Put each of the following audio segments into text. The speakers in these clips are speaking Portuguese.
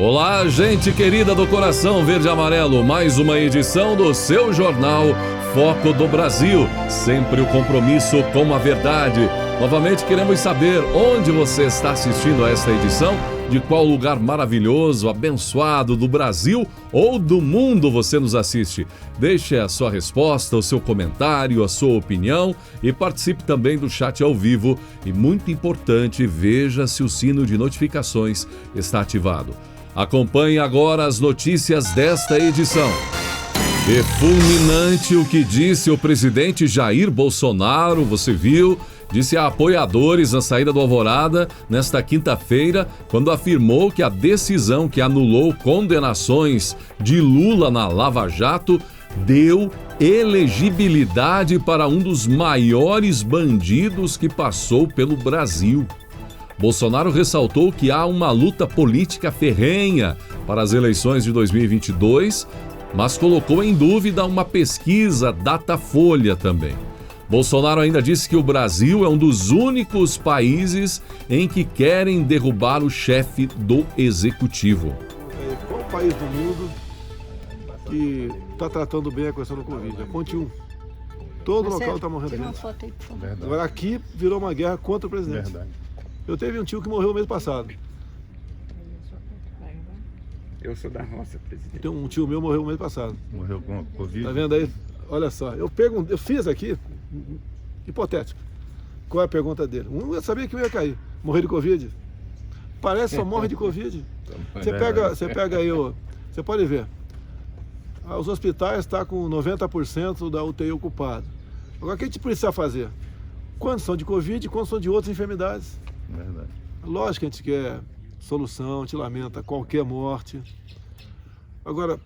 Olá, gente querida do coração verde e amarelo, mais uma edição do seu jornal Foco do Brasil, sempre o compromisso com a verdade. Novamente queremos saber onde você está assistindo a esta edição, de qual lugar maravilhoso, abençoado do Brasil ou do mundo você nos assiste. Deixe a sua resposta, o seu comentário, a sua opinião e participe também do chat ao vivo. E muito importante, veja se o sino de notificações está ativado. Acompanhe agora as notícias desta edição. É fulminante o que disse o presidente Jair Bolsonaro, você viu? Disse a apoiadores na saída do Alvorada nesta quinta-feira, quando afirmou que a decisão que anulou condenações de Lula na Lava Jato deu elegibilidade para um dos maiores bandidos que passou pelo Brasil. Bolsonaro ressaltou que há uma luta política ferrenha para as eleições de 2022, mas colocou em dúvida uma pesquisa Datafolha também. Bolsonaro ainda disse que o Brasil é um dos únicos países em que querem derrubar o chefe do executivo. Qual país do mundo que está tratando bem a questão do Covid? Aponte um. Todo local está morrendo Tira uma gente. foto aí, por favor. Agora aqui virou uma guerra contra o presidente. Verdade. Eu teve um tio que morreu mês passado. Eu sou da roça, presidente. Tem um tio meu morreu mês passado. Morreu com Covid? Tá vendo aí? Olha só, eu fiz aqui, hipotético, qual é a pergunta dele? Eu sabia que eu ia cair. Morrer de Covid? Parece só morre de Covid. Você pega aí, você pode ver. Os hospitais estão com 90% da UTI ocupado. Agora, o que a gente precisa fazer? Quantos são de Covid e quantos são de outras enfermidades? Verdade. Lógico que a gente quer solução, a gente lamenta qualquer morte. Agora,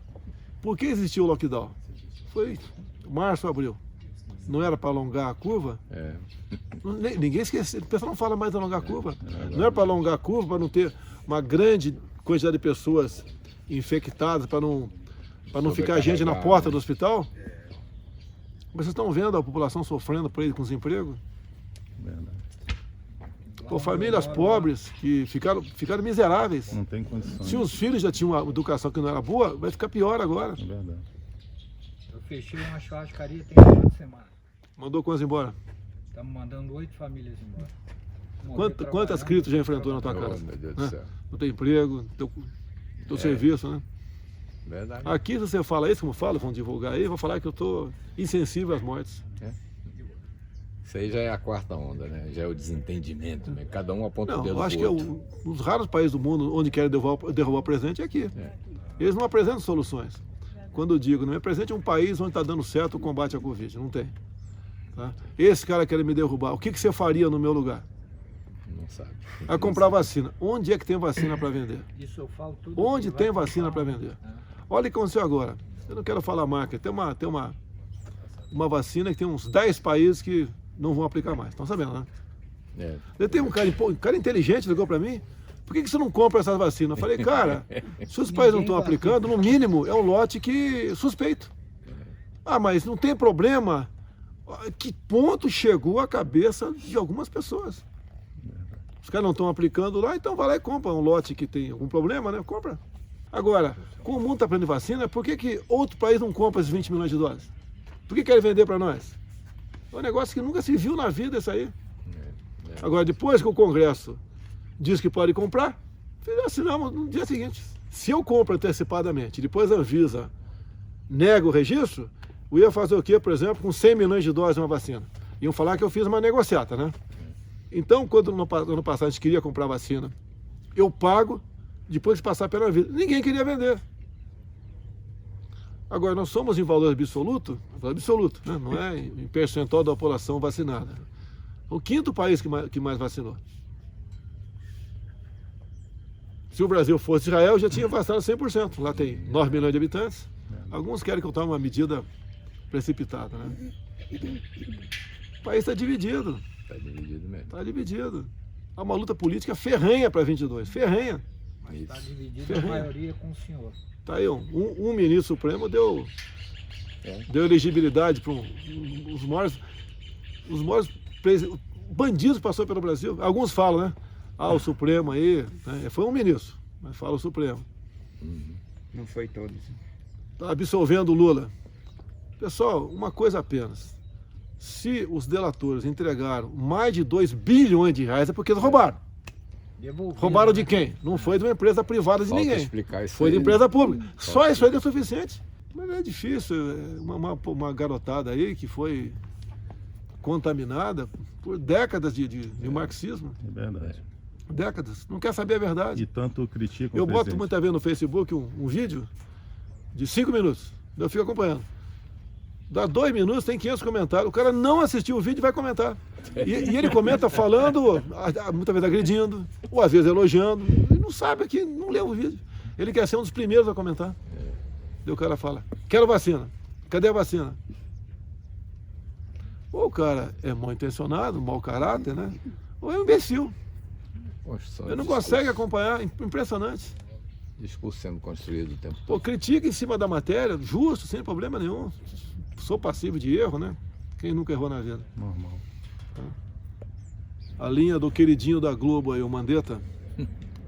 por que existiu o lockdown? Foi março, abril. Não era para alongar a curva? Ninguém esquece, o pessoal não fala mais de alongar a curva. Não era para alongar a curva, para não ter uma grande quantidade de pessoas infectadas, para não ficar gente na porta do hospital. Mas vocês estão vendo a população sofrendo por aí com desemprego? Verdade. Por famílias pobres que ficaram miseráveis. Não tem condições. Se os filhos já tinham uma educação que não era boa, vai ficar pior agora. É verdade. Eu fechei uma churrascaria tem 4 semanas. Mandou quantos embora? Estamos mandando 8 famílias embora. Quantas críticas já enfrentou na tua casa? Meu Deus Né? do céu. Não tem emprego, teu serviço, né? Verdade. Aqui, se você fala isso, como fala, vão divulgar aí, vou falar que eu estou insensível às mortes. Isso aí já é a quarta onda, né? Já é o desentendimento, né? Cada um aponta o Não, dedo eu acho que pro é outro. um dos raros países do mundo onde querem derrubar o presidente é aqui. Eles não apresentam soluções. Quando eu digo, não me apresente um país onde está dando certo o combate à Covid. Não tem. Tá? Esse cara quer me derrubar. O que você faria no meu lugar? Não sabe. A comprar vacina. Onde é que tem vacina para vender? Isso eu falo tudo. Onde que tem vai vacina para comprar. vender? Olha o que aconteceu agora. Eu não quero falar marca. Tem uma vacina que tem uns 10 países que não vão aplicar mais. Estão sabendo, né? Eu tenho um cara inteligente ligou para mim. Por que você não compra essas vacinas? Eu falei, cara, se os países não estão aplicando, no mínimo é um lote que suspeito. Ah, mas não tem problema. Que ponto chegou a cabeça de algumas pessoas? Os caras não estão aplicando lá, então vai lá e compra um lote que tem algum problema, né? Compra. Agora, como o mundo está precisando de vacina, por que outro país não compra esses 20 milhões de doses? Por que querem vender para nós? É um negócio que nunca se viu na vida isso aí. Agora, depois que o Congresso diz que pode comprar, assinamos no dia seguinte. Se eu compro antecipadamente, depois a Anvisa nega o registro, eu ia fazer o quê, por exemplo, com 100 milhões de doses de uma vacina? Iam falar que eu fiz uma negociata, né? Então, quando no ano passado a gente queria comprar vacina, eu pago depois de passar pela Anvisa. Ninguém queria vender. Agora, nós somos em valor absoluto, né? Não é em percentual da população vacinada. O quinto país que mais vacinou. Se o Brasil fosse Israel, já tinha vacinado 100%. Lá tem 9 milhões de habitantes. Alguns querem que eu tome uma medida precipitada, né? O país está dividido. Tá dividido mesmo. Está dividido. Há uma luta política ferrenha para 22. Ferrenha. Mas está dividido Ferrenha. a maioria com o senhor. Tá aí, um ministro supremo deu elegibilidade para os maiores bandidos que passou pelo Brasil. Alguns falam, né? Ah, o Supremo aí, né? Foi um ministro, mas fala o Supremo. Não foi todos. Está absolvendo o Lula. Pessoal, uma coisa apenas. Se os delatores entregaram mais de 2 bilhões de reais é porque eles roubaram. Roubaram de quem? Não foi de uma empresa privada de Falta ninguém. explicar isso Foi de aí, empresa pública. Só isso aí é suficiente. Mas é difícil. Uma garotada aí que foi contaminada por décadas de marxismo. É verdade. Décadas. Não quer saber a verdade. E tanto critica o Eu boto presidente. muitas vezes no Facebook um vídeo de 5 minutos. Eu fico acompanhando. Dá 2 minutos, tem 500 comentários. O cara não assistiu o vídeo e vai comentar. E ele comenta falando, muitas vezes agredindo, ou às vezes elogiando. Ele não sabe que não leu o vídeo. Ele quer ser um dos primeiros a comentar. E o cara fala, quero vacina. Cadê a vacina? Ou o cara é mal intencionado, mau caráter, né? Ou é um imbecil. Poxa, só Ele não discurso. consegue acompanhar. Impressionante. Discurso sendo construído o tempo Pô, todo. critica em cima da matéria, justo, sem problema nenhum. Sou passivo de erro, né? Quem nunca errou na vida? Normal. A linha do queridinho da Globo aí, o Mandetta,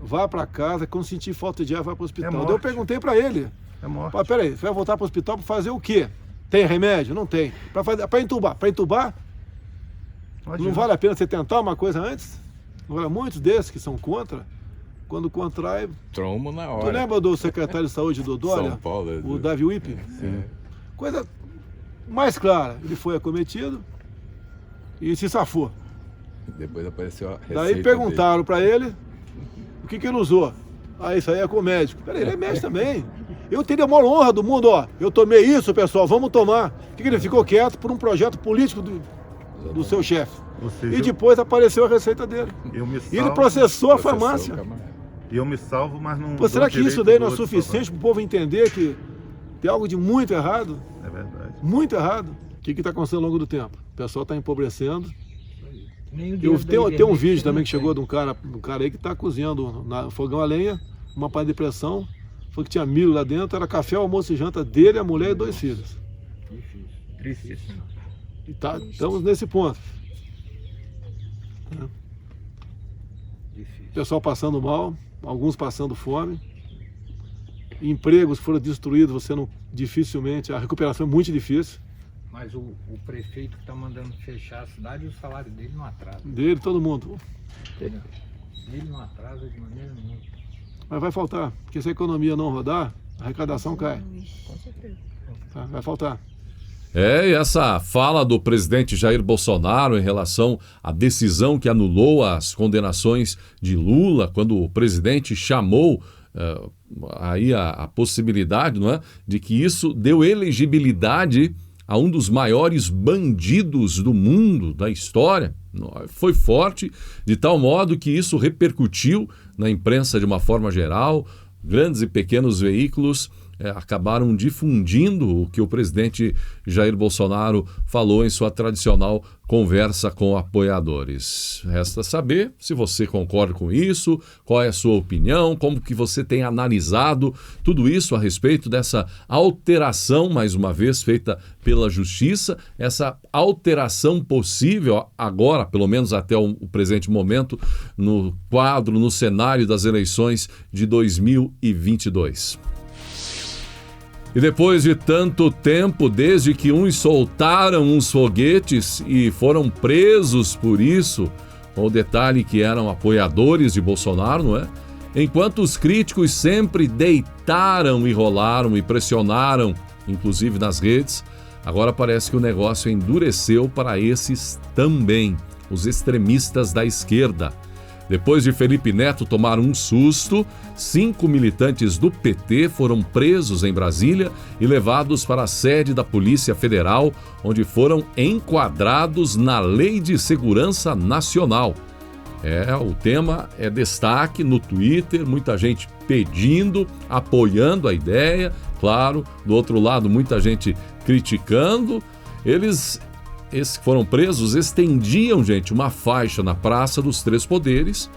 vá pra casa, quando sentir falta de ar, vai pro hospital. morte. Daí eu perguntei pra ele, É morte. mas peraí, você vai voltar pro hospital pra fazer o quê? Tem remédio? Não tem. Pra entubar. Pra entubar, não vale a pena você tentar uma coisa antes? Agora, muitos desses que são contra, quando contrai... Trombo na Tu hora. lembra do secretário de saúde do Dória? São Paulo, O Davi Wipe? Coisa mais clara, ele foi acometido e se safou. Depois apareceu a receita Daí perguntaram pra ele o que ele usou. Ah, isso aí é com o médico. Peraí, ele é médico também. Eu teria a maior honra do mundo, ó. Eu tomei isso, pessoal, vamos tomar. Por que ele ficou quieto por um projeto político do seu chefe? Ou seja, E depois apareceu a receita dele. eu me E ele salvo, processou a o farmácia. camarada. eu me salvo, mas não. Pô, será dou que isso direito daí do não é outro suficiente para o povo entender que tem algo de muito errado? salvar. É verdade. Muito errado. O que está acontecendo ao longo do tempo? O pessoal está empobrecendo. Eu Tem um vídeo também que chegou de um cara aí que está cozinhando no fogão a lenha, uma panela de pressão, foi que tinha milho lá dentro, era café, almoço e janta dele, a mulher e 2 filhos. Difícil. Tristíssimo. E estamos nesse ponto. O Difícil. pessoal passando mal, alguns passando fome, empregos foram destruídos, você não, dificilmente, a recuperação é muito difícil, Mas o prefeito que está mandando fechar a cidade, o salário dele não atrasa. dele, todo mundo. Ele não atrasa de maneira nenhuma. Mas vai faltar, porque se a economia não rodar, a arrecadação cai. Tá? Vai faltar. E essa fala do presidente Jair Bolsonaro em relação à decisão que anulou as condenações de Lula, quando o presidente chamou aí a possibilidade, não é, de que isso deu elegibilidade a um dos maiores bandidos do mundo, da história. Foi forte, de tal modo que isso repercutiu na imprensa de uma forma geral. Grandes e pequenos veículos acabaram difundindo o que o presidente Jair Bolsonaro falou em sua tradicional conversa com apoiadores. Resta saber se você concorda com isso, qual é a sua opinião, como que você tem analisado tudo isso a respeito dessa alteração, mais uma vez, feita pela Justiça, essa alteração possível agora, pelo menos até o presente momento, no quadro, no cenário das eleições de 2022. E depois de tanto tempo, desde que uns soltaram uns foguetes e foram presos por isso, com o detalhe que eram apoiadores de Bolsonaro, não é? Enquanto os críticos sempre deitaram e rolaram e pressionaram, inclusive nas redes, agora parece que o negócio endureceu para esses também, os extremistas da esquerda. Depois de Felipe Neto tomar um susto, 5 militantes do PT foram presos em Brasília e levados para a sede da Polícia Federal, onde foram enquadrados na Lei de Segurança Nacional. O tema é destaque no Twitter, muita gente pedindo, apoiando a ideia, claro, do outro lado muita gente criticando. Esses que foram presos estendiam, gente, uma faixa na Praça dos Três Poderes,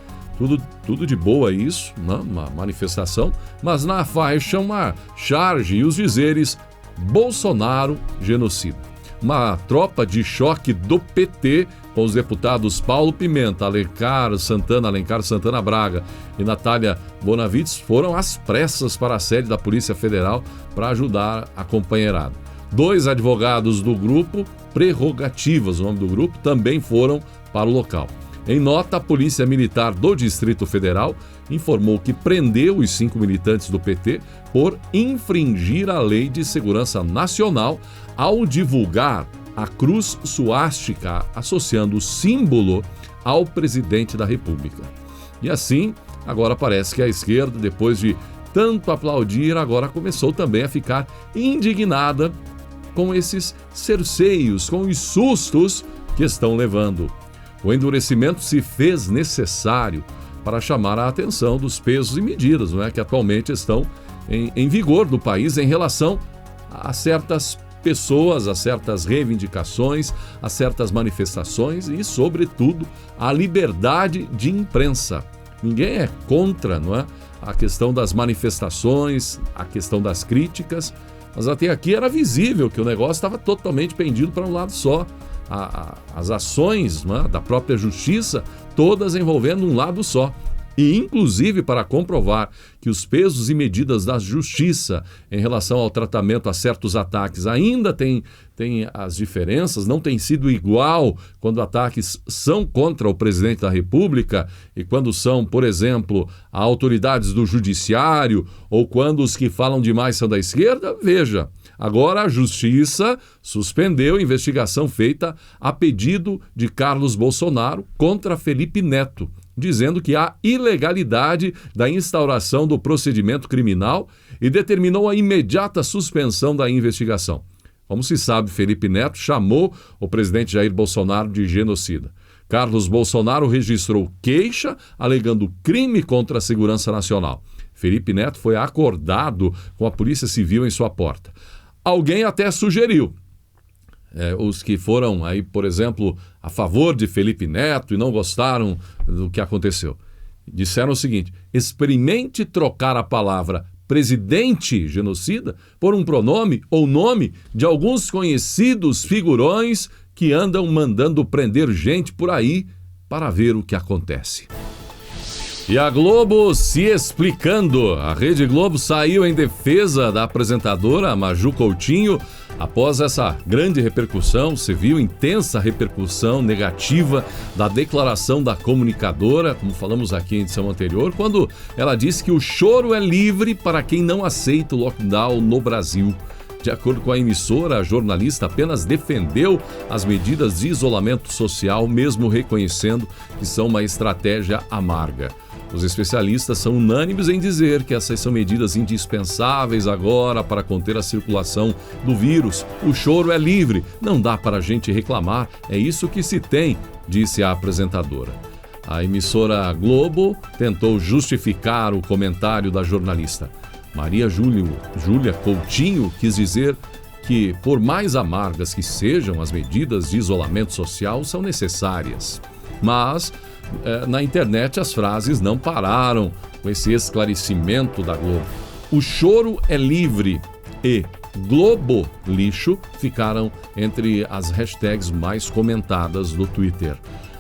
tudo de boa isso, né? Uma manifestação, mas na faixa uma charge e os dizeres Bolsonaro genocida. uma tropa de choque do PT com os deputados Paulo Pimenta, Alencar Santana Braga e Natália Bonavides foram às pressas para a sede da Polícia Federal para ajudar a companheirada. 2 advogados do grupo, Prerrogativas, o nome do grupo, também foram para o local. Em nota, a Polícia Militar do Distrito Federal informou que prendeu os 5 militantes do PT por infringir a Lei de Segurança Nacional ao divulgar a cruz suástica associando o símbolo ao presidente da República. E assim, agora parece que a esquerda, depois de tanto aplaudir, agora começou também a ficar indignada com esses cerceios, com os sustos que estão levando. O endurecimento se fez necessário para chamar a atenção dos pesos e medidas, não é, que atualmente estão em vigor no país em relação a certas pessoas, a certas reivindicações, a certas manifestações e, sobretudo, a liberdade de imprensa. Ninguém é contra, não é, a questão das manifestações, a questão das críticas, mas até aqui era visível que o negócio estava totalmente pendido para um lado só. As ações, não é, da própria justiça, todas envolvendo um lado só. E, inclusive, para comprovar que os pesos e medidas da justiça em relação ao tratamento a certos ataques ainda tem as diferenças, não tem sido igual quando ataques são contra o presidente da República e quando são, por exemplo, autoridades do judiciário ou quando os que falam demais são da esquerda. Veja, agora a justiça suspendeu a investigação feita a pedido de Carlos Bolsonaro contra Felipe Neto, dizendo que há ilegalidade da instauração do procedimento criminal e determinou a imediata suspensão da investigação. Como se sabe, Felipe Neto chamou o presidente Jair Bolsonaro de genocida. Carlos Bolsonaro registrou queixa alegando crime contra a segurança nacional. Felipe Neto foi acordado com a Polícia Civil em sua porta. Alguém até sugeriu, os que foram aí, por exemplo, a favor de Felipe Neto e não gostaram do que aconteceu, disseram o seguinte: experimente trocar a palavra presidente genocida por um pronome ou nome de alguns conhecidos figurões que andam mandando prender gente por aí para ver o que acontece. E a Globo se explicando. A Rede Globo saiu em defesa da apresentadora Maju Coutinho após essa grande repercussão. Se viu intensa repercussão negativa da declaração da comunicadora, como falamos aqui em edição anterior, quando ela disse que o choro é livre para quem não aceita o lockdown no Brasil. De acordo com a emissora, a jornalista apenas defendeu as medidas de isolamento social, mesmo reconhecendo que são uma estratégia amarga. Os especialistas são unânimes em dizer que essas são medidas indispensáveis agora para conter a circulação do vírus. O choro é livre, não dá para a gente reclamar, é isso que se tem, disse a apresentadora. A emissora Globo tentou justificar o comentário da jornalista. Maria Júlia Coutinho quis dizer que, por mais amargas que sejam, as medidas de isolamento social são necessárias. Mas na internet as frases não pararam com esse esclarecimento da Globo. O choro é livre e Globo Lixo ficaram entre as hashtags mais comentadas do Twitter.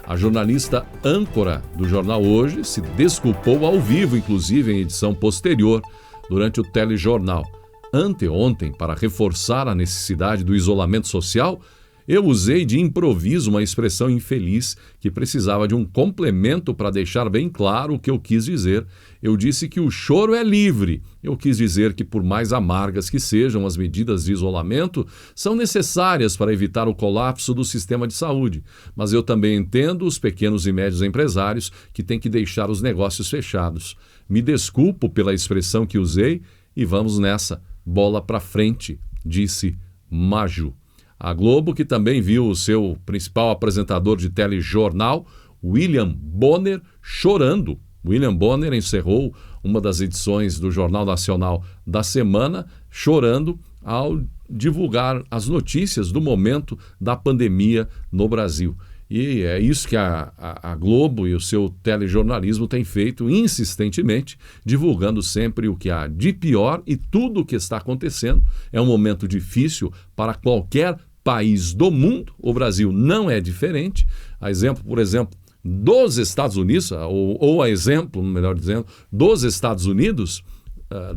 A jornalista âncora do Jornal Hoje se desculpou ao vivo, inclusive em edição posterior, durante o telejornal. Anteontem, para reforçar a necessidade do isolamento social, eu usei de improviso uma expressão infeliz que precisava de um complemento para deixar bem claro o que eu quis dizer. Eu disse que o choro é livre. Eu quis dizer que, por mais amargas que sejam as medidas de isolamento, são necessárias para evitar o colapso do sistema de saúde. Mas eu também entendo os pequenos e médios empresários que têm que deixar os negócios fechados. Me desculpo pela expressão que usei e vamos nessa. Bola para frente, disse Maju. A Globo, que também viu o seu principal apresentador de telejornal, William Bonner, chorando. William Bonner encerrou uma das edições do Jornal Nacional da semana, chorando ao divulgar as notícias do momento da pandemia no Brasil. E é isso que a Globo e o seu telejornalismo têm feito insistentemente, divulgando sempre o que há de pior e tudo o que está acontecendo. É um momento difícil para qualquer país do mundo, o Brasil não é diferente. A exemplo, por exemplo, dos Estados Unidos, ou a exemplo, melhor dizendo, dos Estados Unidos,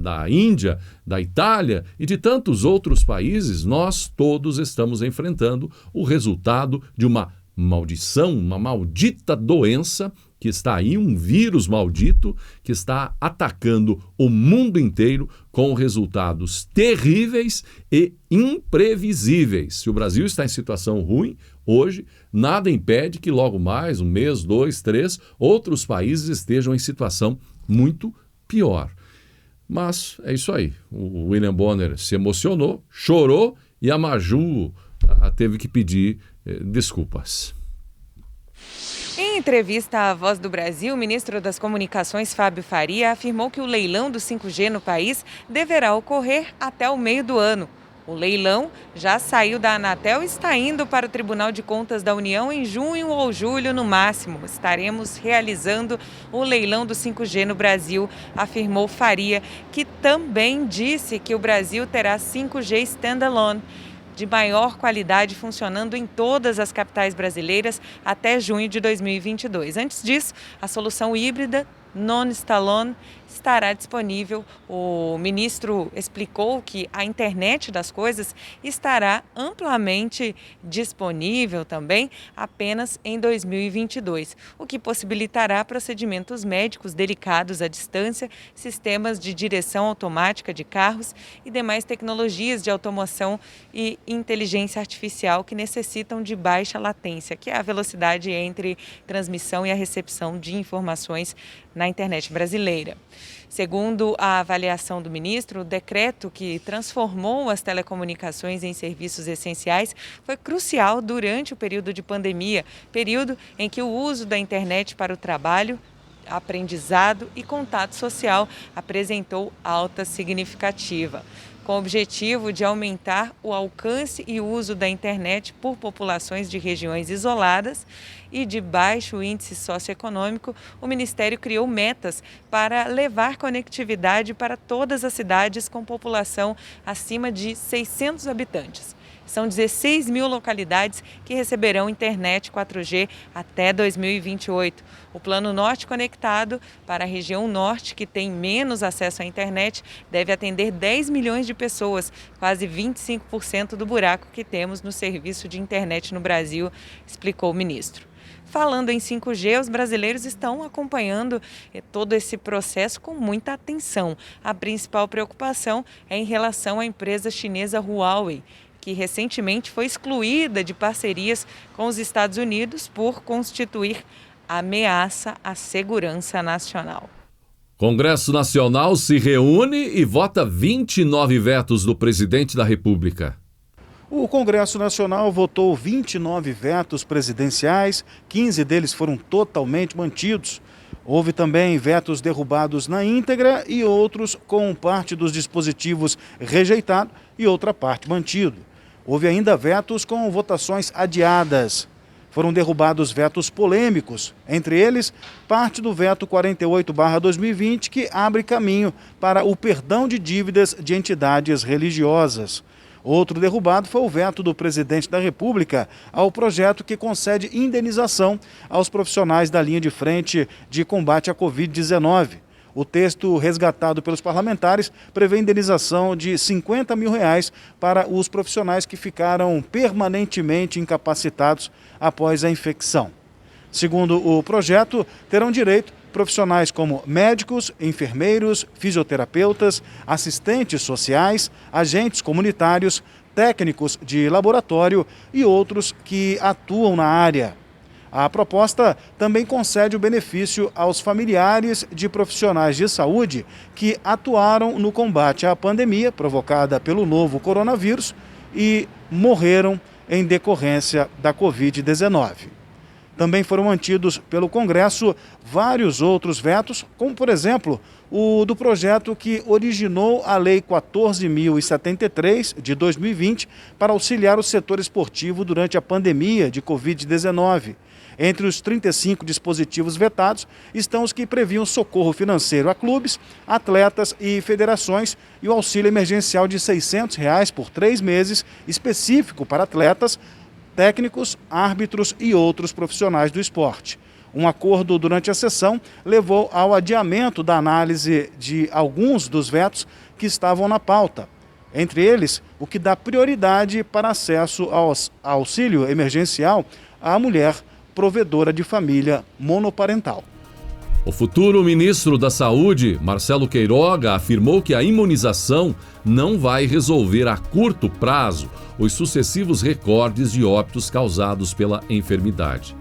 da Índia, da Itália e de tantos outros países, nós todos estamos enfrentando o resultado de uma maldição, uma maldita doença que está aí, um vírus maldito que está atacando o mundo inteiro com resultados terríveis e imprevisíveis. Se o Brasil está em situação ruim hoje, nada impede que logo mais, um mês, 2, 3, outros países estejam em situação muito pior. Mas é isso aí. O William Bonner se emocionou, chorou e a Maju teve que pedir desculpas. Em entrevista à Voz do Brasil, o ministro das Comunicações, Fábio Faria, afirmou que o leilão do 5G no país deverá ocorrer até o meio do ano. O leilão já saiu da Anatel e está indo para o Tribunal de Contas da União em junho ou julho no máximo. Estaremos realizando o leilão do 5G no Brasil, afirmou Faria, que também disse que o Brasil terá 5G standalone, de maior qualidade, funcionando em todas as capitais brasileiras até junho de 2022. Antes disso, a solução híbrida non-standalone estará disponível. O ministro explicou que a internet das coisas estará amplamente disponível também apenas em 2022, o que possibilitará procedimentos médicos delicados à distância, sistemas de direção automática de carros e demais tecnologias de automação e inteligência artificial que necessitam de baixa latência, que é a velocidade entre transmissão e a recepção de informações na internet brasileira. Segundo a avaliação do ministro, o decreto que transformou as telecomunicações em serviços essenciais foi crucial durante o período de pandemia, período em que o uso da internet para o trabalho, aprendizado e contato social apresentou alta significativa. Com o objetivo de aumentar o alcance e uso da internet por populações de regiões isoladas e de baixo índice socioeconômico, o Ministério criou metas para levar conectividade para todas as cidades com população acima de 600 habitantes. São 16 mil localidades que receberão internet 4G até 2028. O Plano Norte Conectado para a região norte, que tem menos acesso à internet, deve atender 10 milhões de pessoas, quase 25% do buraco que temos no serviço de internet no Brasil, explicou o ministro. Falando em 5G, os brasileiros estão acompanhando todo esse processo com muita atenção. A principal preocupação é em relação à empresa chinesa Huawei, que recentemente foi excluída de parcerias com os Estados Unidos por constituir ameaça à segurança nacional. Congresso Nacional se reúne e vota 29 vetos do presidente da República. O Congresso Nacional votou 29 vetos presidenciais, 15 deles foram totalmente mantidos. Houve também vetos derrubados na íntegra e outros com parte dos dispositivos rejeitado e outra parte mantido. Houve ainda vetos com votações adiadas. Foram derrubados vetos polêmicos, entre eles parte do veto 48/2020, que abre caminho para o perdão de dívidas de entidades religiosas. Outro derrubado foi o veto do presidente da República ao projeto que concede indenização aos profissionais da linha de frente de combate à Covid-19. O texto resgatado pelos parlamentares prevê indenização de R$50 mil para os profissionais que ficaram permanentemente incapacitados após a infecção. Segundo o projeto, terão direito profissionais como médicos, enfermeiros, fisioterapeutas, assistentes sociais, agentes comunitários, técnicos de laboratório e outros que atuam na área. A proposta também concede o benefício aos familiares de profissionais de saúde que atuaram no combate à pandemia provocada pelo novo coronavírus e morreram em decorrência da Covid-19. Também foram mantidos pelo Congresso vários outros vetos, como, por exemplo, o do projeto que originou a Lei 14.073, de 2020, para auxiliar o setor esportivo durante a pandemia de Covid-19. Entre os 35 dispositivos vetados estão os que previam socorro financeiro a clubes, atletas e federações e o auxílio emergencial de R$ 600 por 3 meses, específico para atletas, técnicos, árbitros e outros profissionais do esporte. Um acordo durante a sessão levou ao adiamento da análise de alguns dos vetos que estavam na pauta. Entre eles, o que dá prioridade para acesso ao auxílio emergencial à mulher provedora de família monoparental. O futuro ministro da Saúde, Marcelo Queiroga, afirmou que a imunização não vai resolver a curto prazo os sucessivos recordes de óbitos causados pela enfermidade.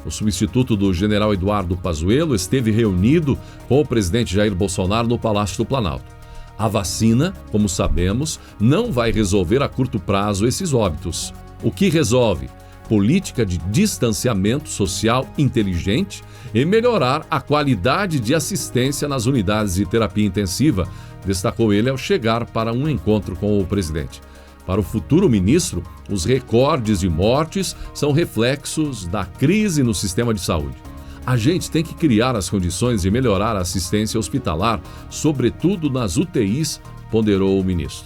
O substituto do general Eduardo Pazuello esteve reunido com o presidente Jair Bolsonaro no Palácio do Planalto. A vacina, como sabemos, não vai resolver a curto prazo esses óbitos. O que resolve? Política de distanciamento social inteligente e melhorar a qualidade de assistência nas unidades de terapia intensiva, destacou ele ao chegar para um encontro com o presidente. Para o futuro ministro, os recordes de mortes são reflexos da crise no sistema de saúde. A gente tem que criar as condições de melhorar a assistência hospitalar, sobretudo nas UTIs, ponderou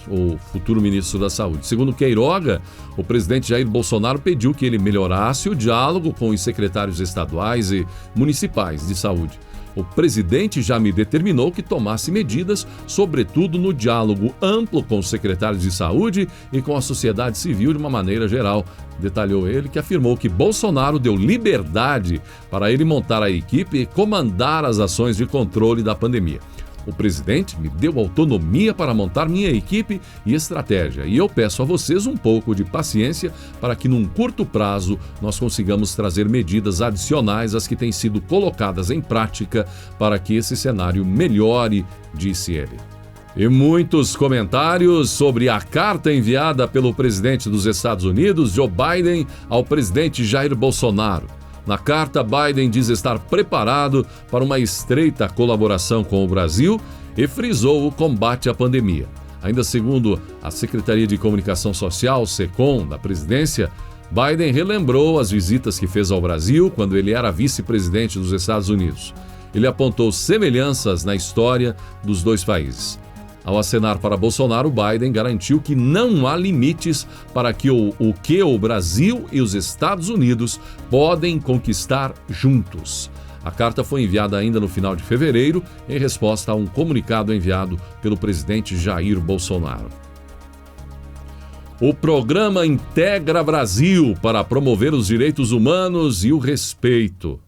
o futuro ministro da Saúde. Segundo Queiroga, o presidente Jair Bolsonaro pediu que ele melhorasse o diálogo com os secretários estaduais e municipais de saúde. O presidente já me determinou que tomasse medidas, sobretudo no diálogo amplo com os secretários de saúde e com a sociedade civil de uma maneira geral, detalhou ele, que afirmou que Bolsonaro deu liberdade para ele montar a equipe e comandar as ações de controle da pandemia. O presidente me deu autonomia para montar minha equipe e estratégia, e eu peço a vocês um pouco de paciência para que num curto prazo nós consigamos trazer medidas adicionais às que têm sido colocadas em prática para que esse cenário melhore, disse ele. E muitos comentários sobre a carta enviada pelo presidente dos Estados Unidos, Joe Biden, ao presidente Jair Bolsonaro. Na carta, Biden diz estar preparado para uma estreita colaboração com o Brasil e frisou o combate à pandemia. Ainda segundo a Secretaria de Comunicação Social, SECOM, da presidência, Biden relembrou as visitas que fez ao Brasil quando ele era vice-presidente dos Estados Unidos. Ele apontou semelhanças na história dos dois países. Ao acenar para Bolsonaro, Biden garantiu que não há limites para que o Brasil e os Estados Unidos podem conquistar juntos. A carta foi enviada ainda no final de fevereiro, em resposta a um comunicado enviado pelo presidente Jair Bolsonaro. O programa Integra Brasil para promover os direitos humanos e o respeito.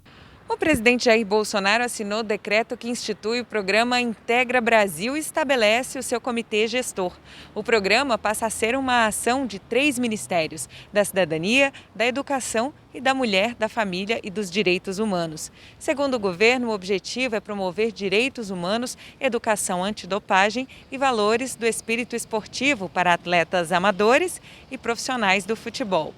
O presidente Jair Bolsonaro assinou o decreto que institui o programa Integra Brasil e estabelece o seu comitê gestor. O programa passa a ser uma ação de 3 ministérios: da Cidadania, da Educação e da Mulher, da Família e dos Direitos Humanos. Segundo o governo, o objetivo é promover direitos humanos, educação antidopagem e valores do espírito esportivo para atletas amadores e profissionais do futebol.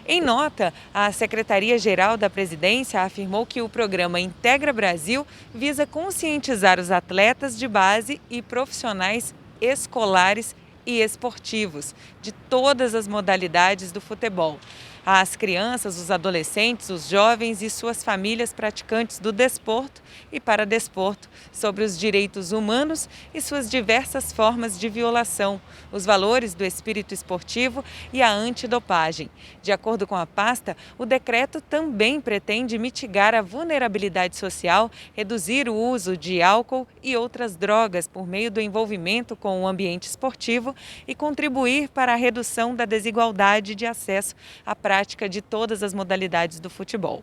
Em nota, a Secretaria-Geral da Presidência afirmou que o programa Integra Brasil visa conscientizar os atletas de base e profissionais escolares e esportivos de todas as modalidades do futebol. As crianças, os adolescentes, os jovens e suas famílias praticantes do desporto e paradesporto sobre os direitos humanos e suas diversas formas de violação, os valores do espírito esportivo e a antidopagem. De acordo com a pasta, o decreto também pretende mitigar a vulnerabilidade social, reduzir o uso de álcool e outras drogas por meio do envolvimento com o ambiente esportivo e contribuir para a redução da desigualdade de acesso à prática de todas as modalidades do futebol.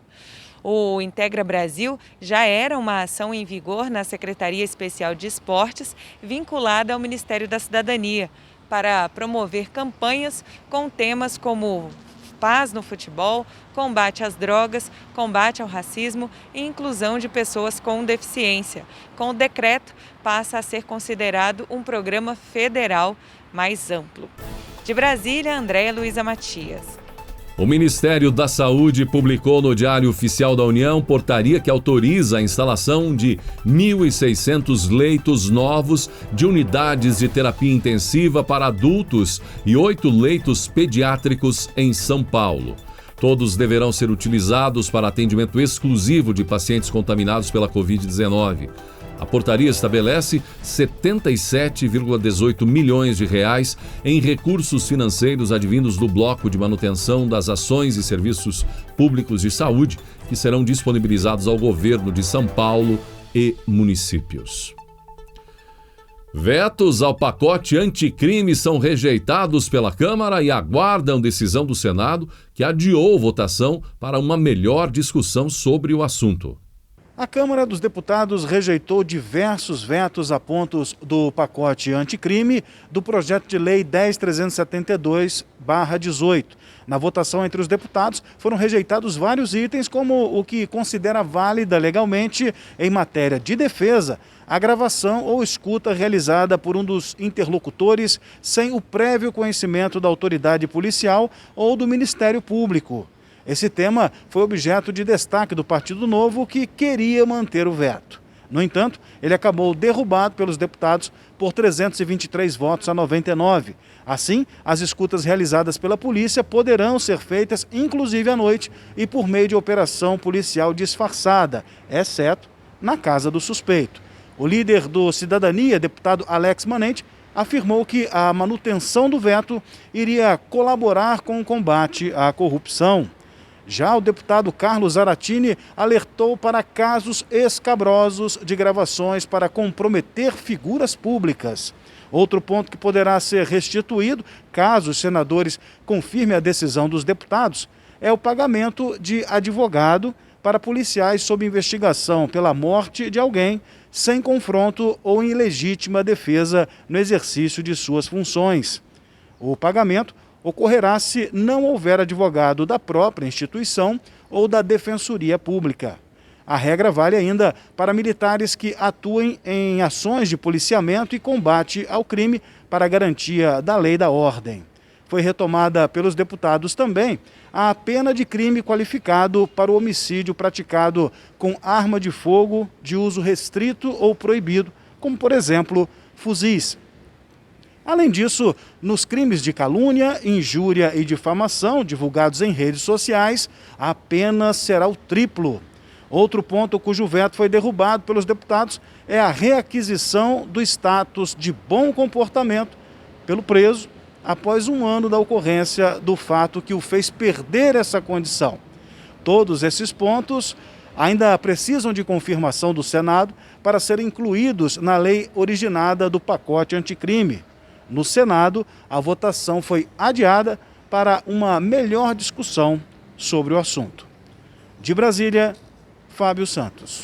O Integra Brasil já era uma ação em vigor na Secretaria Especial de Esportes, vinculada ao Ministério da Cidadania, para promover campanhas com temas como paz no futebol, combate às drogas, combate ao racismo e inclusão de pessoas com deficiência. Com o decreto, passa a ser considerado um programa federal mais amplo. De Brasília, Andréia Luiza Matias. O Ministério da Saúde publicou no Diário Oficial da União portaria que autoriza a instalação de 1.600 leitos novos de unidades de terapia intensiva para adultos e 8 leitos pediátricos em São Paulo. Todos deverão ser utilizados para atendimento exclusivo de pacientes contaminados pela Covid-19. A portaria estabelece 77,18 milhões de reais em recursos financeiros advindos do bloco de manutenção das ações e serviços públicos de saúde, que serão disponibilizados ao governo de São Paulo e municípios. Vetos ao pacote anticrime são rejeitados pela Câmara e aguardam decisão do Senado, que adiou votação para uma melhor discussão sobre o assunto. A Câmara dos Deputados rejeitou diversos vetos a pontos do pacote anticrime do projeto de lei 10.372/18. Na votação entre os deputados, foram rejeitados vários itens, como o que considera válida legalmente em matéria de defesa a gravação ou escuta realizada por um dos interlocutores sem o prévio conhecimento da autoridade policial ou do Ministério Público. Esse tema foi objeto de destaque do Partido Novo, que queria manter o veto. No entanto, ele acabou derrubado pelos deputados por 323 votos a 99. Assim, as escutas realizadas pela polícia poderão ser feitas inclusive à noite e por meio de operação policial disfarçada, exceto na casa do suspeito. O líder do Cidadania, deputado Alex Manente, afirmou que a manutenção do veto iria colaborar com o combate à corrupção. Já o deputado Carlos Zaratini alertou para casos escabrosos de gravações para comprometer figuras públicas. Outro ponto que poderá ser restituído, caso os senadores confirmem a decisão dos deputados, é o pagamento de advogado para policiais sob investigação pela morte de alguém sem confronto ou em legítima defesa no exercício de suas funções. O pagamento ocorrerá se não houver advogado da própria instituição ou da Defensoria Pública. A regra vale ainda para militares que atuem em ações de policiamento e combate ao crime para a garantia da lei e da ordem. Foi retomada pelos deputados também a pena de crime qualificado para o homicídio praticado com arma de fogo de uso restrito ou proibido, como, por exemplo, fuzis. Além disso, nos crimes de calúnia, injúria e difamação divulgados em redes sociais, a pena será o triplo. Outro ponto cujo veto foi derrubado pelos deputados é a reaquisição do status de bom comportamento pelo preso após 1 ano da ocorrência do fato que o fez perder essa condição. Todos esses pontos ainda precisam de confirmação do Senado para serem incluídos na lei originada do pacote anticrime. No Senado, a votação foi adiada para uma melhor discussão sobre o assunto. De Brasília, Fábio Santos.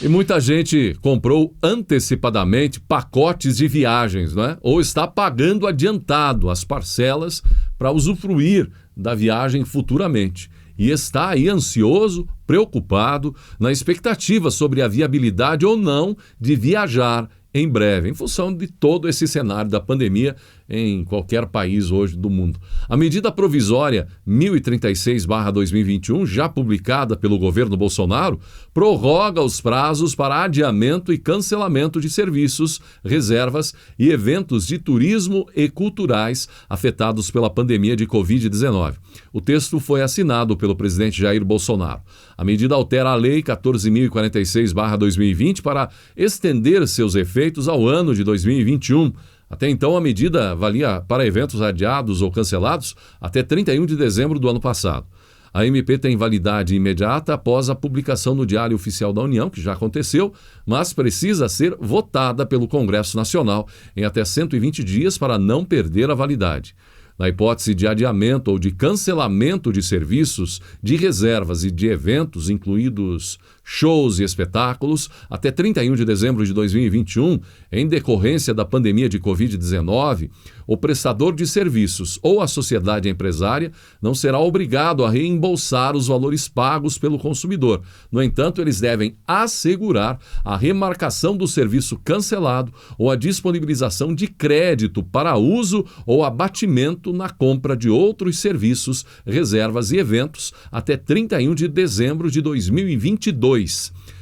E muita gente comprou antecipadamente pacotes de viagens, não é? Ou está pagando adiantado as parcelas para usufruir da viagem futuramente. E está aí ansioso, preocupado, na expectativa sobre a viabilidade ou não de viajar em breve, em função de todo esse cenário da pandemia em qualquer país hoje do mundo. A medida provisória 1036/2021, já publicada pelo governo Bolsonaro, prorroga os prazos para adiamento e cancelamento de serviços, reservas e eventos de turismo e culturais afetados pela pandemia de Covid-19. O texto foi assinado pelo presidente Jair Bolsonaro. A medida altera a Lei 14.046/2020 para estender seus efeitos ao ano de 2021. Até então, a medida valia para eventos adiados ou cancelados até 31 de dezembro do ano passado. A MP tem validade imediata após a publicação no Diário Oficial da União, que já aconteceu, mas precisa ser votada pelo Congresso Nacional em até 120 dias para não perder a validade. Na hipótese de adiamento ou de cancelamento de serviços, de reservas e de eventos, incluídos shows e espetáculos, até 31 de dezembro de 2021, em decorrência da pandemia de Covid-19, o prestador de serviços ou a sociedade empresária não será obrigado a reembolsar os valores pagos pelo consumidor. No entanto, eles devem assegurar a remarcação do serviço cancelado ou a disponibilização de crédito para uso ou abatimento na compra de outros serviços, reservas e eventos até 31 de dezembro de 2022.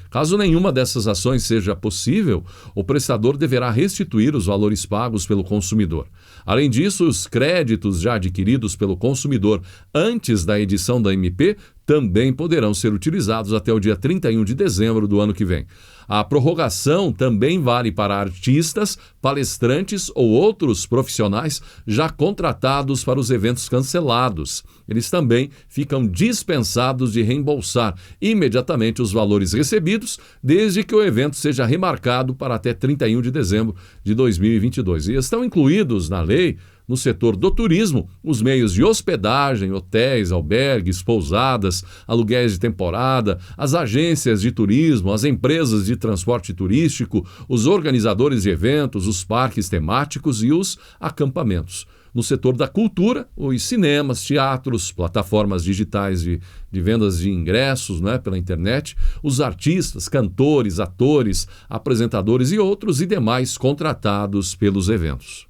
Caso nenhuma dessas ações seja possível, o prestador deverá restituir os valores pagos pelo consumidor. Além disso, os créditos já adquiridos pelo consumidor antes da edição da MP também poderão ser utilizados até o dia 31 de dezembro do ano que vem. A prorrogação também vale para artistas, palestrantes ou outros profissionais já contratados para os eventos cancelados. Eles também ficam dispensados de reembolsar imediatamente os valores recebidos, desde que o evento seja remarcado para até 31 de dezembro de 2022. E estão incluídos na lei, no setor do turismo, os meios de hospedagem, hotéis, albergues, pousadas, aluguéis de temporada, as agências de turismo, as empresas de transporte turístico, os organizadores de eventos, os parques temáticos e os acampamentos. No setor da cultura, os cinemas, teatros, plataformas digitais de vendas de ingressos, pela internet, os artistas, cantores, atores, apresentadores e outros e demais contratados pelos eventos.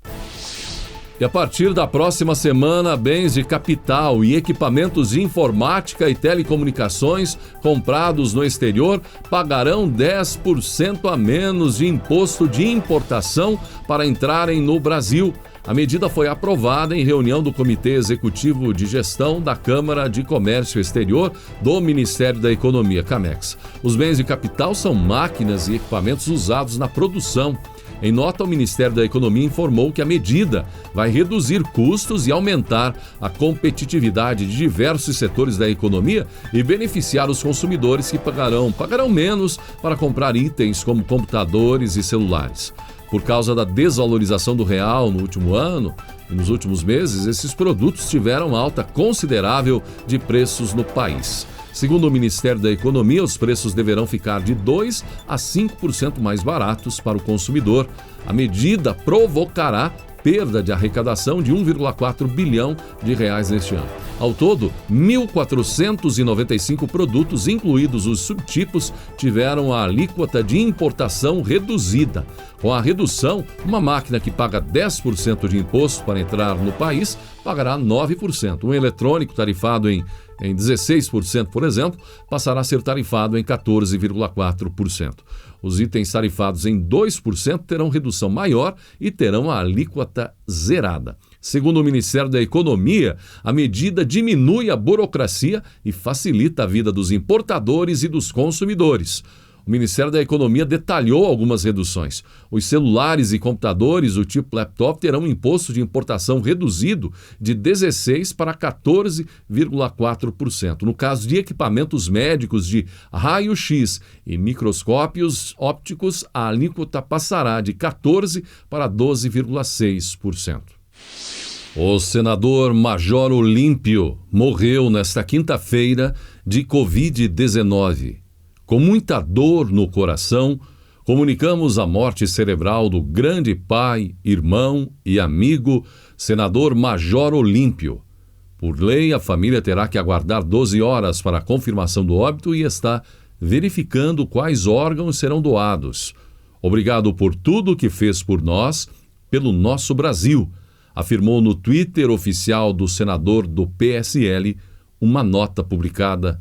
E a partir da próxima semana, bens de capital e equipamentos de informática e telecomunicações comprados no exterior pagarão 10% a menos de imposto de importação para entrarem no Brasil. A medida foi aprovada em reunião do Comitê Executivo de Gestão da Câmara de Comércio Exterior do Ministério da Economia, CAMEX. Os bens de capital são máquinas e equipamentos usados na produção. Em nota, o Ministério da Economia informou que a medida vai reduzir custos e aumentar a competitividade de diversos setores da economia e beneficiar os consumidores que pagarão menos para comprar itens como computadores e celulares. Por causa da desvalorização do real no último ano e nos últimos meses, esses produtos tiveram alta considerável de preços no país. Segundo o Ministério da Economia, os preços deverão ficar de 2% a 5% mais baratos para o consumidor. A medida provocará perda de arrecadação de 1,4 bilhão de reais neste ano. Ao todo, 1.495 produtos, incluídos os subtipos, tiveram a alíquota de importação reduzida. Com a redução, uma máquina que paga 10% de imposto para entrar no país pagará 9%. Um eletrônico tarifado em 16%, por exemplo, passará a ser tarifado em 14,4%. Os itens tarifados em 2% terão redução maior e terão a alíquota zerada. Segundo o Ministério da Economia, a medida diminui a burocracia e facilita a vida dos importadores e dos consumidores. O Ministério da Economia detalhou algumas reduções. Os celulares e computadores do tipo laptop terão um imposto de importação reduzido de 16% para 14,4%. No caso de equipamentos médicos de raio-x e microscópios ópticos, a alíquota passará de 14% para 12,6%. O senador Major Olímpio morreu nesta quinta-feira de Covid-19. Com muita dor no coração, comunicamos a morte cerebral do grande pai, irmão e amigo, senador Major Olímpio. Por lei, a família terá que aguardar 12 horas para a confirmação do óbito e está verificando quais órgãos serão doados. Obrigado por tudo que fez por nós, pelo nosso Brasil, afirmou no Twitter oficial do senador do PSL uma nota publicada.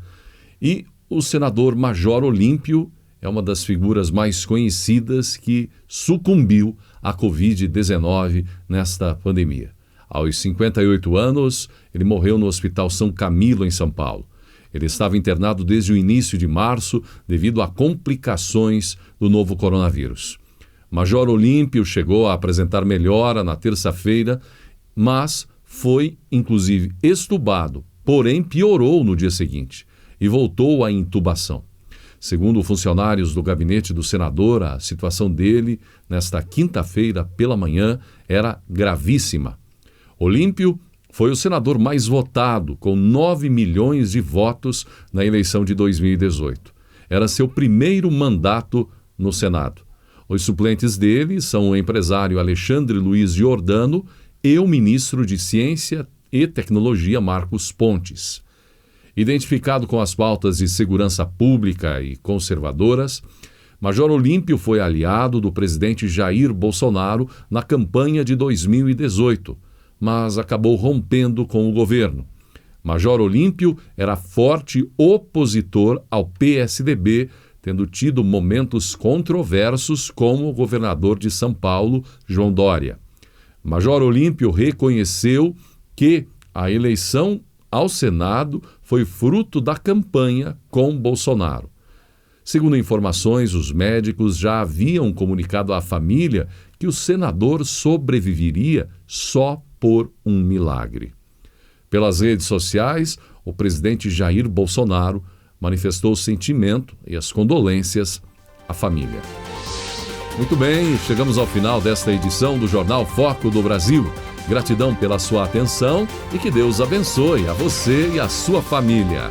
E o senador Major Olímpio é uma das figuras mais conhecidas que sucumbiu à Covid-19 nesta pandemia. Aos 58 anos, ele morreu no Hospital São Camilo, em São Paulo. Ele estava internado desde o início de março devido a complicações do novo coronavírus. Major Olímpio chegou a apresentar melhora na terça-feira, mas foi, inclusive, entubado, porém piorou no dia seguinte e voltou à intubação. Segundo funcionários do gabinete do senador, a situação dele, nesta quinta-feira pela manhã, era gravíssima. Olímpio foi o senador mais votado, com 9 milhões de votos na eleição de 2018. Era seu primeiro mandato no Senado. Os suplentes dele são o empresário Alexandre Luiz Giordano e o ministro de Ciência e Tecnologia, Marcos Pontes. Identificado com as pautas de segurança pública e conservadoras, Major Olímpio foi aliado do presidente Jair Bolsonaro na campanha de 2018, mas acabou rompendo com o governo. Major Olímpio era forte opositor ao PSDB, tendo tido momentos controversos como o governador de São Paulo, João Dória. Major Olímpio reconheceu que a eleição ao Senado foi fruto da campanha com Bolsonaro. Segundo informações, os médicos já haviam comunicado à família que o senador sobreviveria só por um milagre. Pelas redes sociais, o presidente Jair Bolsonaro manifestou o sentimento e as condolências à família. Muito bem, chegamos ao final desta edição do Jornal Foco do Brasil. Gratidão pela sua atenção e que Deus abençoe a você e a sua família.